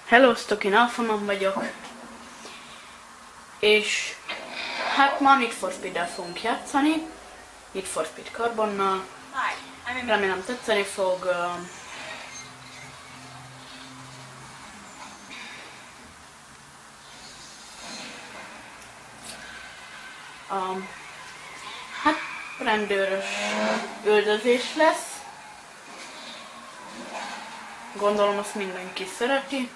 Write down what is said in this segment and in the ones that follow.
Hello, én Alphaman vagyok, és hát ma Need for Speed-del fogunk játszani, Need for Speed Carbonnal. Remélem tetszeni fog. Hát rendőrös üldözés lesz. Gondolom azt mindenki szereti.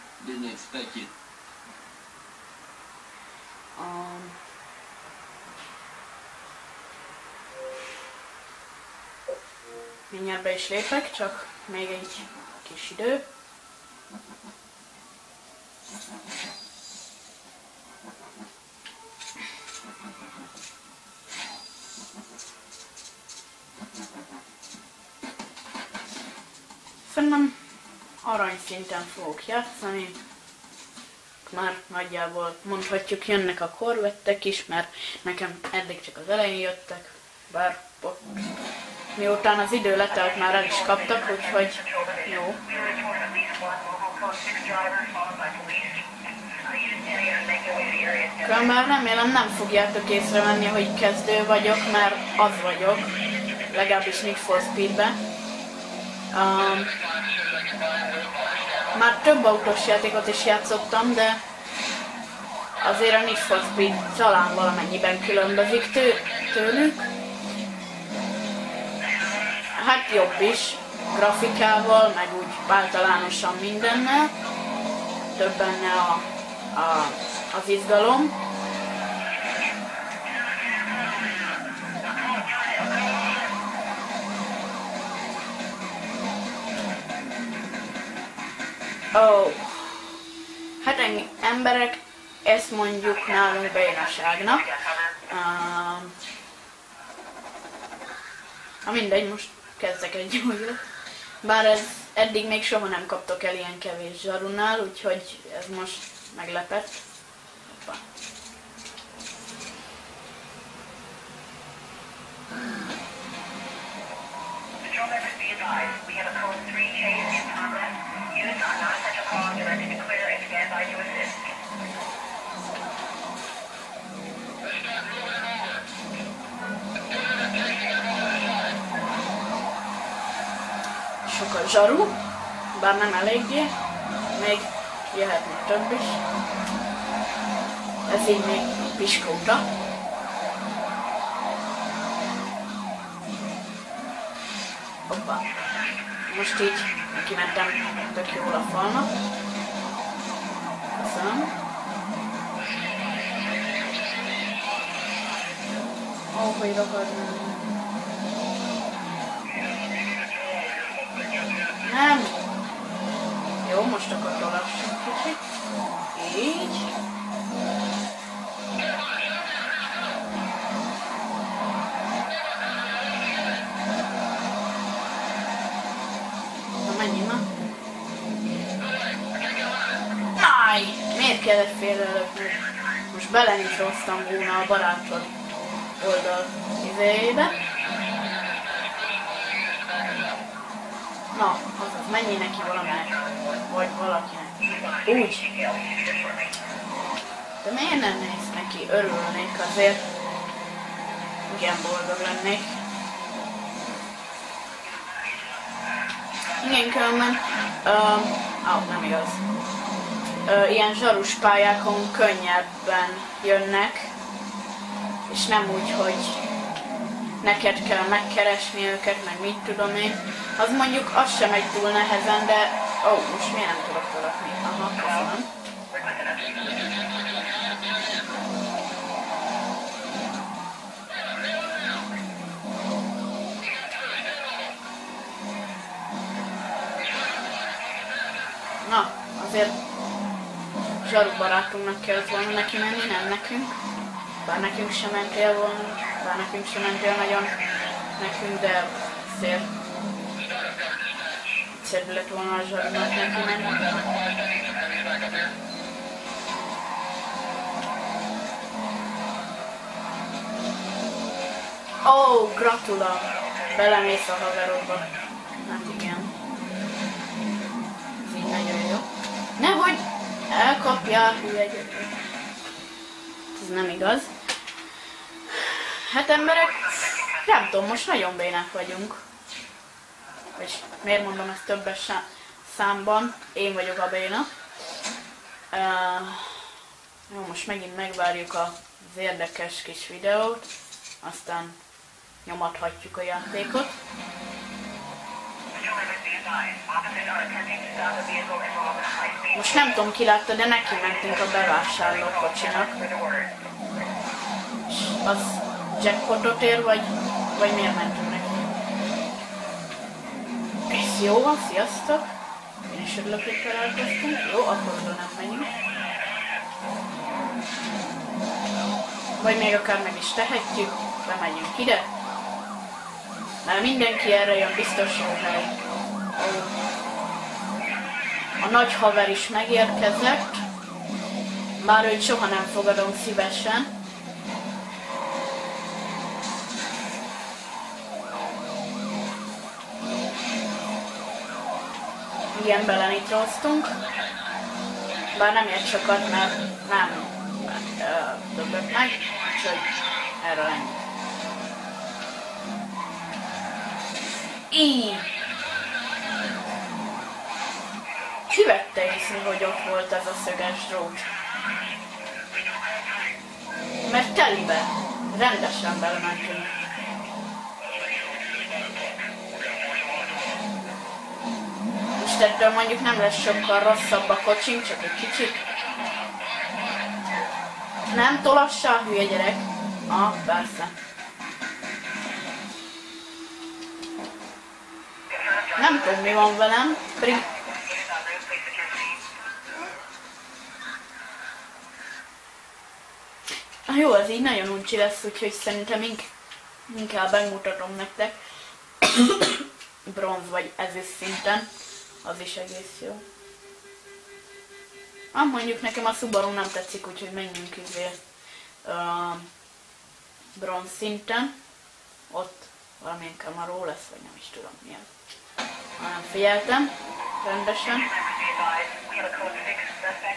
Mindjárt be is lépek, csak még egy kis idő. Szerintem aranyszinten fogok játszani. Már nagyjából mondhatjuk, jönnek a korvettek is, mert nekem eddig csak az elején jöttek, bár ott miután az idő letelt, már el is kaptak, úgyhogy jó. Különben remélem nem fogjátok észrevenni, hogy kezdő vagyok, mert az vagyok, legalábbis Need for Speed-ben. Már több autós játékot is játszottam, de azért a Need for Speed talán valamennyiben különbözik tőlük. Hát jobb is, grafikával, meg úgy általánosan mindennel. Több benne az izgalom. Hát emberek, ezt mondjuk nálunk bénaságnak. Mindegy, most kezdek egy újra. Bár ez eddig még soha nem kaptok el ilyen kevés zsarunál, úgyhogy ez most meglepett. Hoppá. Sok a zsaru, bár nem eléggé, még jöhetne több is. Ez így még piskóta. Hoppá. Most így kimentem tök jól a falnak. Köszönöm. Hogy rohadnám. Nem. Jó, most akkor lassunk kicsit. Így. Na menjünk már. Áj! Miért kellett félrelökni? Most belenitroztam volna a barátod oldal izéjébe. Na, azaz, menjél neki valamelyik, vagy valakinek. Úgy. De miért nem néz neki? Örülnék azért. Igen, boldog lennék. Igen, különben, nem igaz. Ilyen zsarus pályákon könnyebben jönnek, és nem úgy, hogy neked kell megkeresni őket, meg mit tudom én. Az mondjuk az sem megy túl nehezen, de... most miért nem tudok felakni? Aha, köszönöm. Na, azért zsaru barátunknak kellett volna neki menni, nem nekünk. Bár nekünk sem mentél volna, bár nekünk sem mentél nagyon nekünk, de azért egyszerű lett volna a zsarunak neki menni. Gratula! Belemész a haverodba. Hát igen. Ez így nagyon jó. Nehogy Ja, hülye gyerek. Ez nem igaz. Hát emberek, nem tudom, most nagyon bénák vagyunk. És miért mondom ezt többes számban? Én vagyok a béna. Jó, most megint megvárjuk az érdekes kis videót, aztán nyomathatjuk a játékot. Most nem tudom, ki látta, de neki mentünk a bevásárlókocsinak. És az jackpotot ér, vagy miért mentünk neki? Ez jó van, sziasztok! Én is örülök, hogy találkoztunk. Jó, akkor oda nem menjünk. Vagy még akár meg is tehetjük, bemegyünk ide. Mert mindenki erre jön, biztos jó hely. A nagy haver is megérkezett, bár őt soha nem fogadom szívesen. Igen, belenitroztunk, bár nem ért sokat, mert nem döbbött meg, úgyhogy erről ennyi. Így! Ki vette észre, hogy ott volt ez a szöges drót? Mert telibe, rendesen belementünk. Most ettől mondjuk nem lesz sokkal rosszabb a kocsink, csak egy kicsit. Nem tolassa a hülye gyerek? Ah, persze. Nem tudom, mi van velem, pedig... Jó, ez így nagyon uncsi lesz, úgyhogy szerintem inkább megmutatom nektek. Bronz vagy ezüst szinten, az is egész jó. Mondjuk nekem a Subaru nem tetszik, úgyhogy menjünk bronz szinten. Ott valamilyen Camaro lesz, vagy nem is tudom milyen. Nem figyeltem rendesen.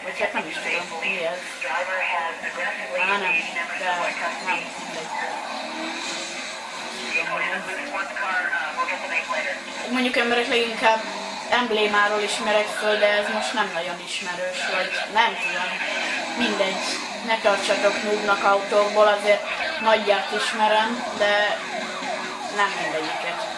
Vagy hát nem is tudom, mi ez. Nem, de nem, mindegy. Mondjuk emberek leginkább emblémáról ismerek föl, de ez most nem nagyon ismerős, vagy nem tudom. Mindegy, ne tartsatok noobnak autókból, azért nagyját ismerem, de nem mindegyiket.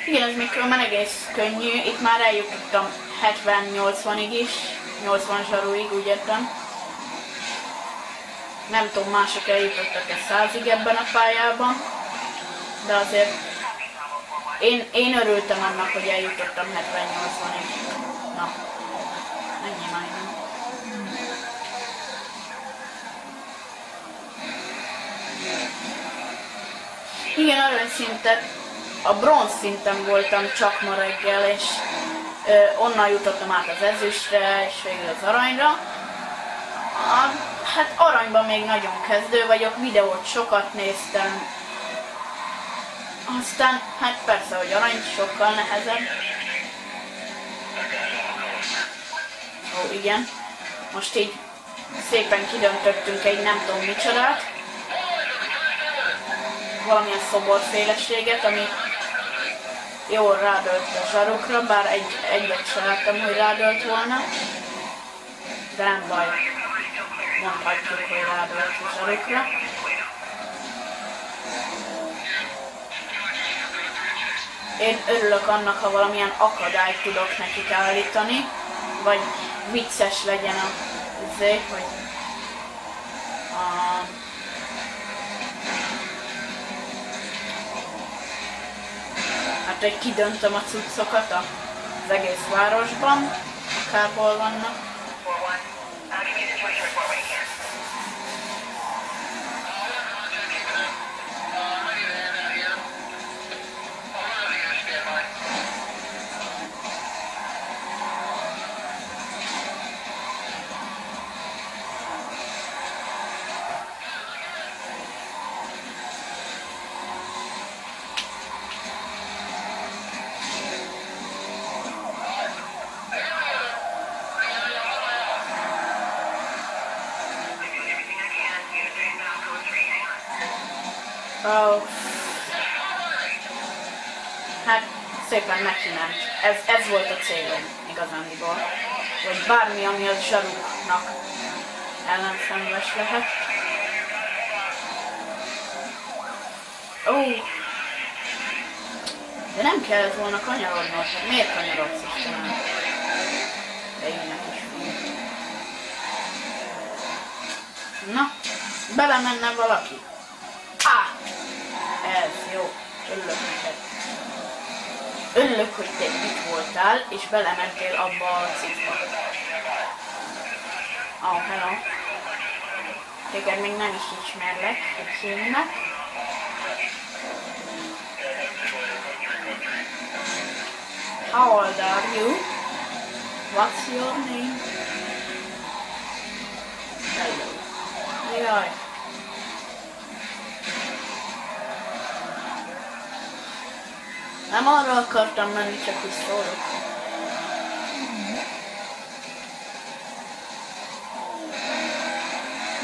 Igen, ez mikor egész könnyű, itt már eljutottam 70-80-ig is, 80 zsaruig, úgy értem. Nem tudom, mások eljutottak 100-ig ebben a pályában, de azért én örültem annak, hogy eljutottam 70-80-ig. Na, ennyi majdnem. Igen, aranyszintet, a bronz szinten voltam csak ma reggel, és onnan jutottam át az ezüstre, és végül az aranyra. Hát aranyban még nagyon kezdő vagyok, videót sokat néztem. Aztán, hát persze, hogy arany sokkal nehezebb. Ó, igen. Most így szépen kidöntöttünk egy nem tudom micsodát. Valamilyen szoborszélességet, ami jól rádölt a zsarukra, bár egyet sem láttam, hogy rádölt volna. De nem baj. Mondhatjuk, hogy rádölt a zsarukra. Én örülök annak, ha valamilyen akadályt tudok nekik állítani, vagy vicces legyen hogy hát, hogy kidöntöm a cuccokat az egész városban, akárhol vannak. Oh. Hát szépen neki ment. Ez volt a célom igazándiból. Hogy bármi, ami az zsaruknak ellenszenves lehet. Ó. De nem kellett volna kanyarodnod. Hát miért kanyarodsz Istenem? De énnek is fiú. Na, belemenne valaki. Ez jó. Örülök neked. Örülök, hogy te itt voltál, és belementél abba a cicba. Oh, hello. Téged még nem is ismerlek, hogy hívnak. How old are you? What's your name? Hello. Jaj. Nem arra akartam menni, csak úgy szólok.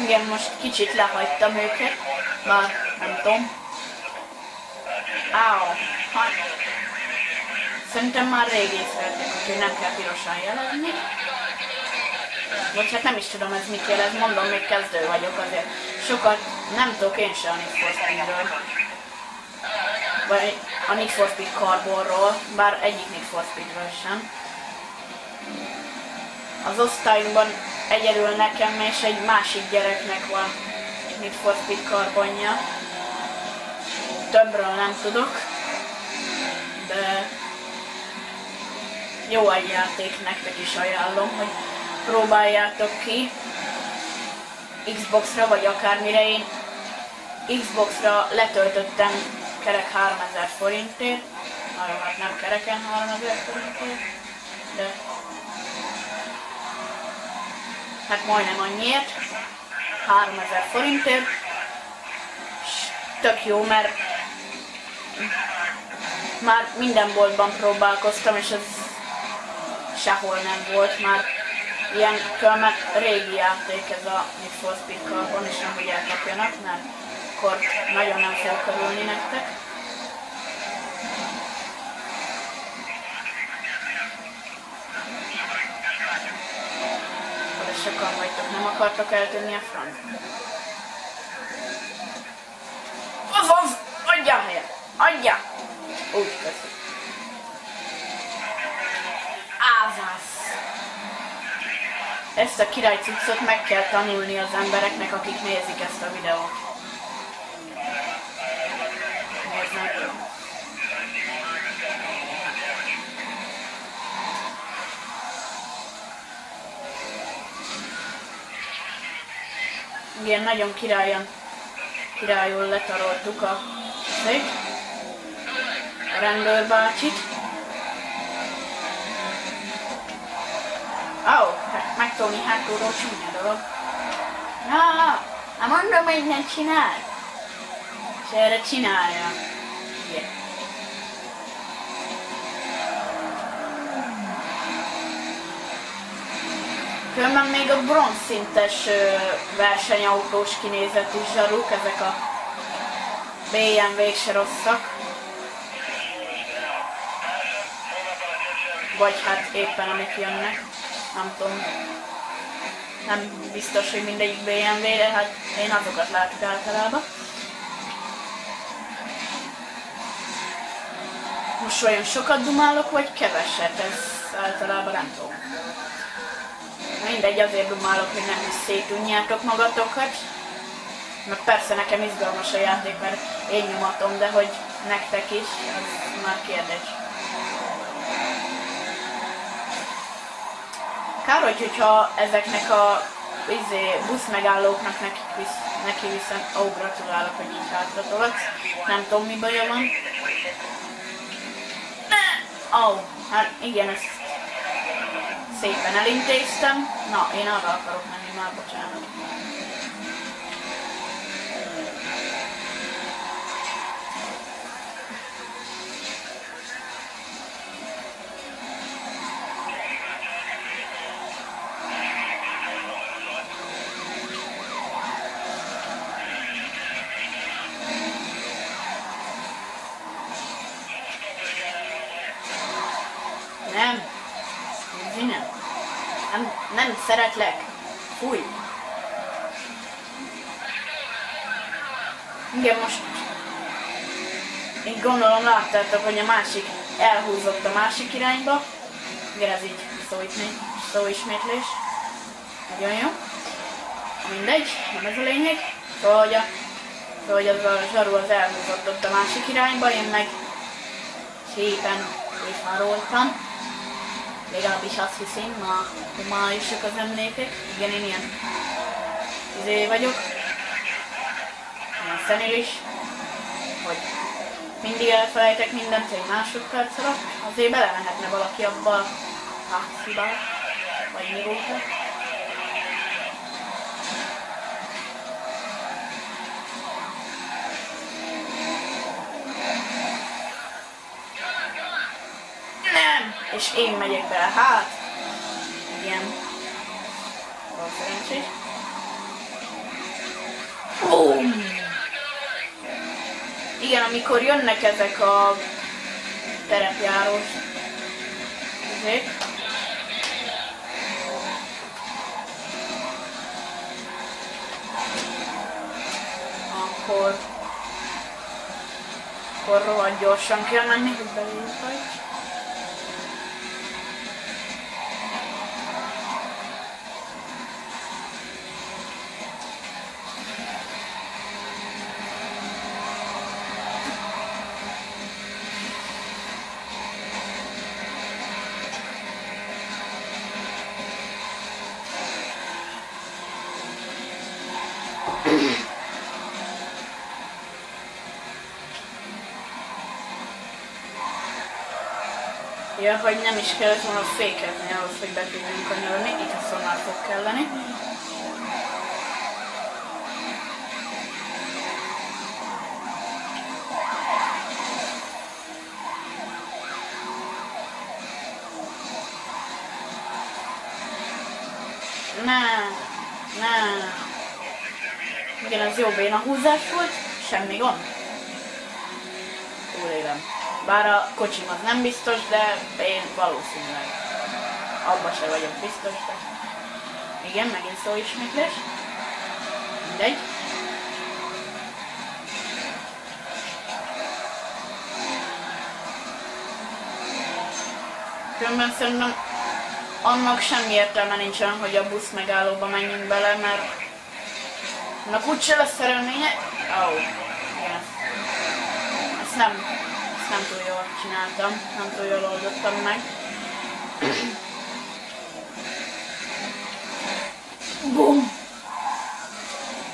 Igen, most kicsit lehagytam őket, bár nem tudom. Áó, hát. Szerintem már rég észreltek, úgyhogy nem kell pirosan jelezni. Vagy hát nem is tudom, ez mit jelez, mondom, még kezdő vagyok, azért sokat nem tudok én se a Need for Speedről. Vagy a Need for Speed Carbonról, bár egyik Need for Speedről sem. Az osztályunkban egyedül nekem és egy másik gyereknek van Need for Speed Carbonja. Többről nem tudok, de jó egy játék, nektek is ajánlom, hogy próbáljátok ki Xbox-ra vagy akármire. Én Xbox-ra letöltöttem kerek 3000 forintért, nagyon hát nem kereken 3000 forintért, de hát majdnem annyiért, 3000 forintért, és tök jó, mert már minden boltban próbálkoztam, és ez sehol nem volt már ilyen különben régi játék ez a Need for Speed Carbon, és nem hogy elkapjanak, mert akkor nagyon nem fog körülni nektek. De sokan vagytok, nem akartok eltűnni a franc. Az! Adja a helyet! Adja! Úgy köszi. Ázász! Ezt a király cuccot meg kell tanulni az embereknek, akik nézik ezt a videót. Nézzem. Igen, nagyon királyul letaroltuk a rendőrbácsit. Hát megtolni hátulról csúnya dolog. Hát mondom, hogy nem csinál. És erre csinálja. Yeah. Különben még a bronzszintes versenyautós kinézetű zsaruk, ezek a BMW-k se rosszak. Vagy hát éppen amik jönnek. Nem tudom. Nem biztos, hogy mindegyik BMW, de hát én azokat látok általában. Most olyan sokat dumálok, vagy keveset? Ez általában nem tudom. Mindegy, azért dumálok, hogy nem is szétunjátok magatokat. Meg persze nekem izgalmas a játék, mert én nyomatom, de hogy nektek is, az már kérdés. Kár, hogyha ezeknek a buszmegállóknak neki viszont... Ó, gratulálok, hogy így hátra tolatsz. Nem tudom, mi baja van. Ó, hát igen, ezt szépen elintéztem. Na, én arra akarok menni már, bocsánat. nem szeretlek. Fúj. Igen, most így gondolom láttátok, hogy a másik elhúzott a másik irányba. Igen, ez így szóismétlés. Nagyon jó. Mindegy, nem ez a lényeg. Szóval, hogy az a zsaru az elhúzott ott a másik irányba, én meg szépen visszaroltam. Legalábbis azt hiszem, ma homályosok az emlékek. Igen, én ilyen vagyok. Ilyen szenilis, hogy mindig elfelejtek mindent egy másodperc alatt. Azért belemehetne valaki abba a hibát, vagy mi volt. Nem! És én megyek bele, hát! Igen. Van szerencsés. Boom! Igen, amikor jönnek ezek a terepjárós ezek, akkor rohadt gyorsan kell menni, hogy beléjük vagy. Ja, hogy nem is kellett volna fékezni ahhoz, hogy be tudjunk kanyarodni, itt azonnal fog kelleni. Ne. Igen, ez jó béna húzás volt, semmi gond. Túlélem. Bár a kocsim az nem biztos, de én valószínűleg abba se vagyok biztos, de... Igen, megint szóismétlés. Mindegy. Különben szerintem annak semmi értelme nincsen, hogy a busz megállóba menjünk bele, mert annak úgyse lesz eredménye. Igen. Ezt nem túl jól csináltam, nem túl jól oldottam meg. Bum!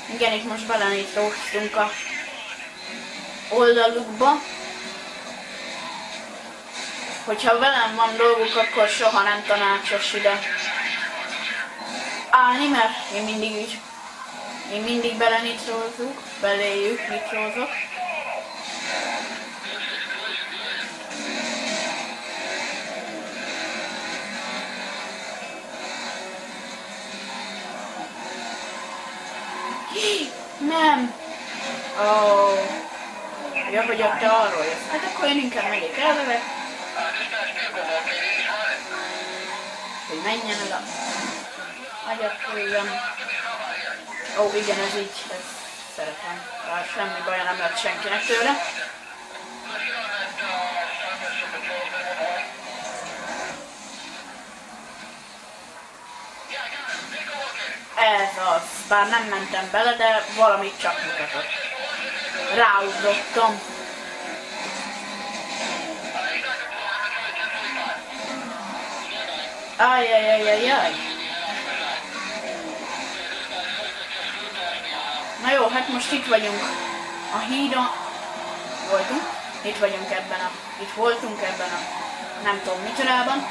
Igen, itt most belenitróztunk a oldalukba. Hogyha velem van dolguk, akkor soha nem tanácsos ide állni, mert én mindig belenitrózok, beléjük nitrózok. Nem! Ja, hogy te arról jössz. Hát akkor én inkább megyek el vele. Hogy menjen el a agyatfőjön. Igen, ez így, ezt szeretem. Bár semmi baja nem lett senkinek tőle. Ez az. Bár nem mentem bele, de valamit csak mutatott. Ráugrottam. Ajjajajajajaj. Na jó, hát most itt vagyunk a hídon. Itt voltunk ebben a nem tudom micsodában,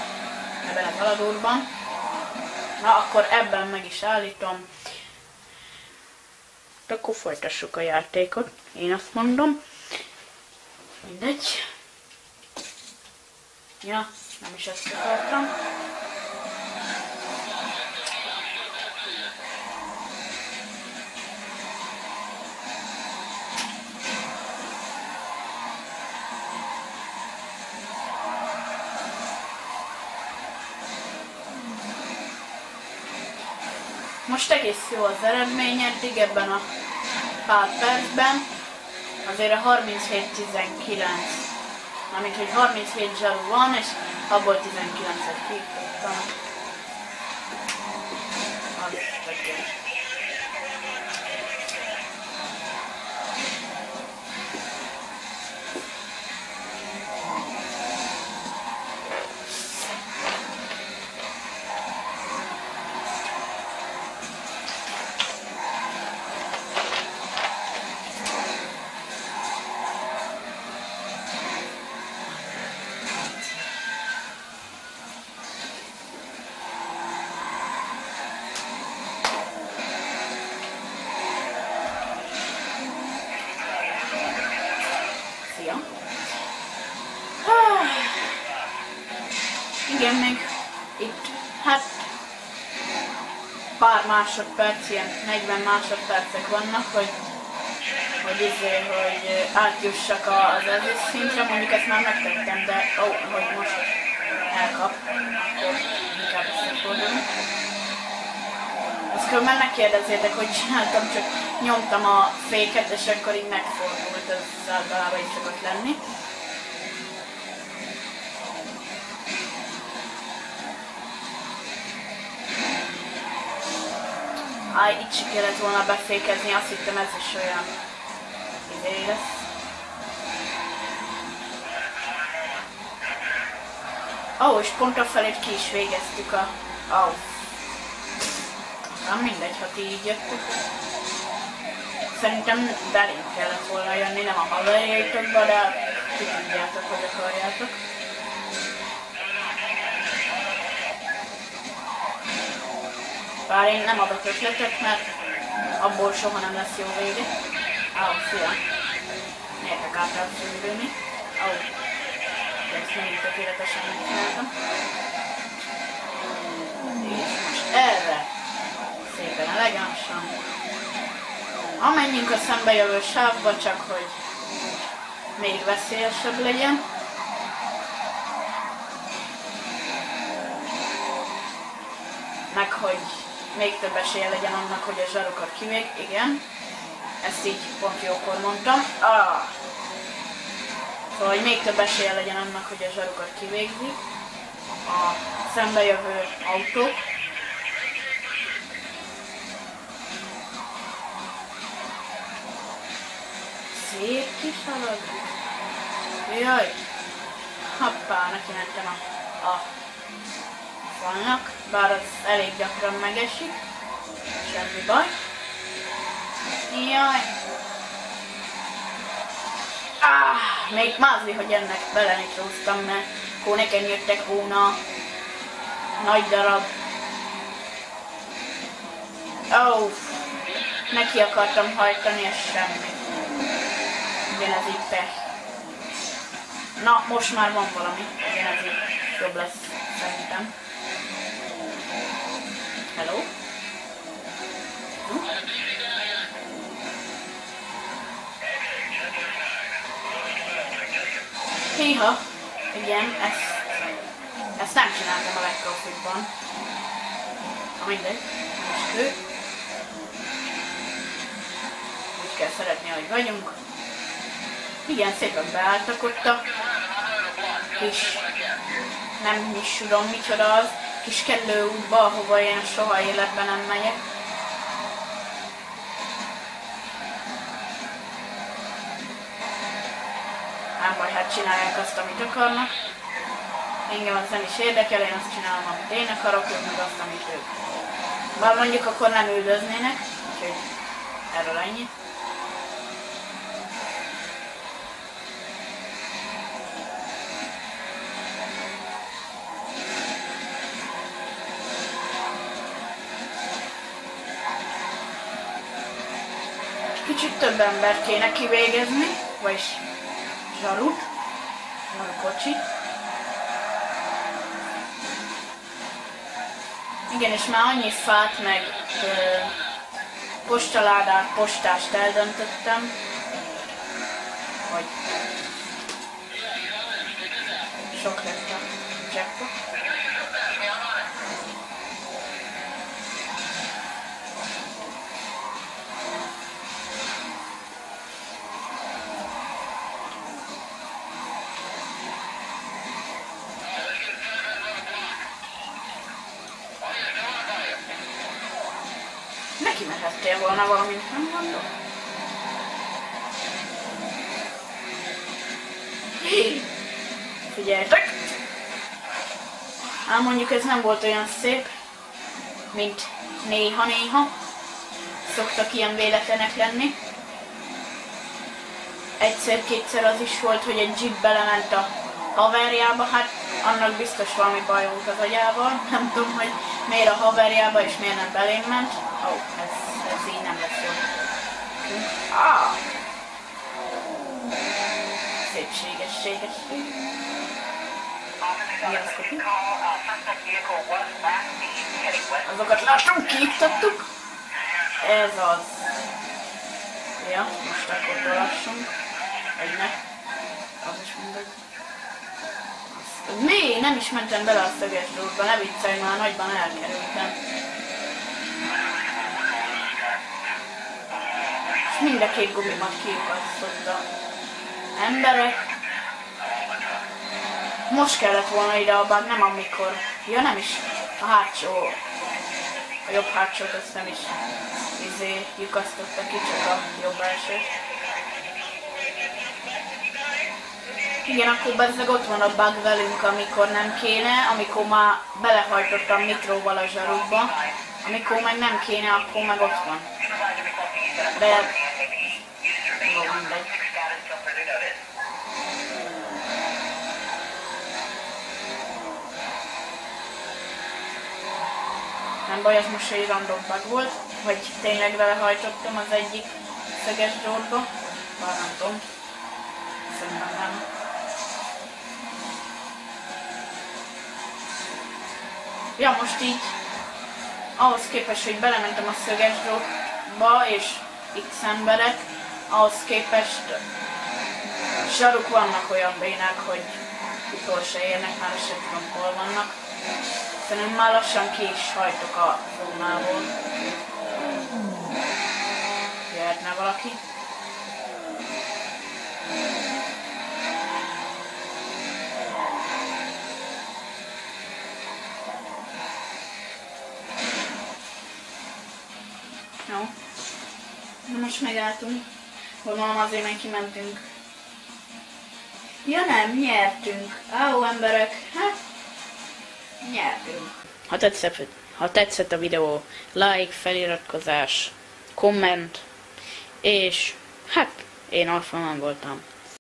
ebben az aladúrban. Na akkor ebben meg is állítom. Akkor folytassuk a játékot. Én azt mondom. Mindegy. Ja, nem is ezt akartam. Most egész jó az eredmény eddig ebben a pár percben. Azért a 37-19, mármint hogy 37 zsaru van, és abból 19-et kikaptam. Az tökéletes. Igen, még itt, hát pár másodperc, ilyen 40 másodpercek vannak, hogy átjussak az ezüst szintre, mondjuk ezt már megtettem, de hogy most elkap, akkor inkább összefordulunk. Ezt különben ne kérdezzétek, hogy csináltam, csak nyomtam a féket, és akkor így megfordult, ez általában így szokott lenni. Itt se kellett volna befékezni, azt hittem ez is olyan idő lesz. És pont a felét ki is végeztük nem mindegy, ha ti így jöttök. Szerintem belénk kellett volna jönni, nem a haverjaitokba, de ti tudjátok, hogy akarjátok. Bár én nem adok ötletet, mert abból soha nem lesz jó vége. Szia! Miért akartál fölülni? De ezt mindig tökéletesen megcsináltam. És most erre szépen elegánsan. Menjünk a szembejövő sávba, csak hogy még veszélyesebb legyen. Meg hogy még több esélye legyen annak, hogy a zsarokat kivég. Igen. Ezt így pont jókor mondtam. Szóval, hogy még több esélye legyen annak, hogy a zsarokat kivégzik a szembejövő autók. Szép kis halad. Jaj! Hoppá, neki mentem a falnak, bár az elég gyakran megesik. Semmi baj. Jaj! Még mázli, hogy ennek belenitróztam, mert akkor nekem jöttek volna nagy darab. Neki akartam hajtani, és semmi. Igen, ez így pech. Na, most már van valami. Igen, ez így jobb lesz, szerintem. Hello? Híha! Igen, ezt nem csináltam a legkapjukban. Mindegy, most ő. Úgy kell szeretni, ahogy vagyunk. Igen, szépen beálltak ott a kis, nem is tudom micsoda az, kis kellőútba, ahova én soha életben nem megyek. Nem baj, hát csinálják azt, amit akarnak. Engem az nem is érdekel, én azt csinálom, amit én akarok, ők meg azt, amit ők. Bár mondjuk akkor nem üldöznének, úgyhogy erről ennyi. Kicsit több embert kéne kivégezni, vagyis zsarut, zsarukocsit. Igen, és már annyi fát meg postaládát, postást eldöntöttem, hogy sok lett a jackpot. volna valamint, nem mondom? Figyeljetek! Hát mondjuk ez nem volt olyan szép, mint néha-néha. Szoktak ilyen véletlenek lenni. Egyszer-kétszer az is volt, hogy egy jeep belement a haverjába, hát annak biztos valami baj volt az agyával. Nem tudom, hogy miért a haverjába és miért nem belém ment. Ó, ez így nem lesz jó. Szépséges. Azokat láttunk, kiiktattuk. Ez az. Ja, most akkor dolassunk. Vagy ne. Az is mindegy. Mi? Nem is mentem bele a szöges drótba, ne viccelj, már nagyban elkerültem. És mind a két gumimat kiukasztottam. Emberek. Most kellett volna ide a bug, nem amikor. Ja, nem is. A hátsó. A jobb hátsót azt nem is lyukasztotta ki, csak a jobb elsőt. Igen, akkor bezzeg ott van a bug velünk, amikor nem kéne, amikor már belehajtottam mikróval a zsarukba, amikor meg nem kéne, akkor meg ott van. De... Jó, mindegy. Nem baj, ez most egy random bug volt, vagy tényleg belehajtottam az egyik szöges drótba, bár nem tudom, szerintem nem. Ja, most így, ahhoz képest, hogy belementem a szöges drótba, és X emberek, ahhoz képest zsaruk vannak olyan bénák, hogy utol se érnek, már sem tudom, hol vannak. Szerintem már lassan ki is hajtok a zónából. Jöhetne valaki. Jó. Na most megálltunk. Gondolom azért meg kimentünk. Ja nem, nyertünk. Áó emberek, hát nyertünk. Ha tetszett a videó, like, feliratkozás, komment, és hát én Alphaman voltam.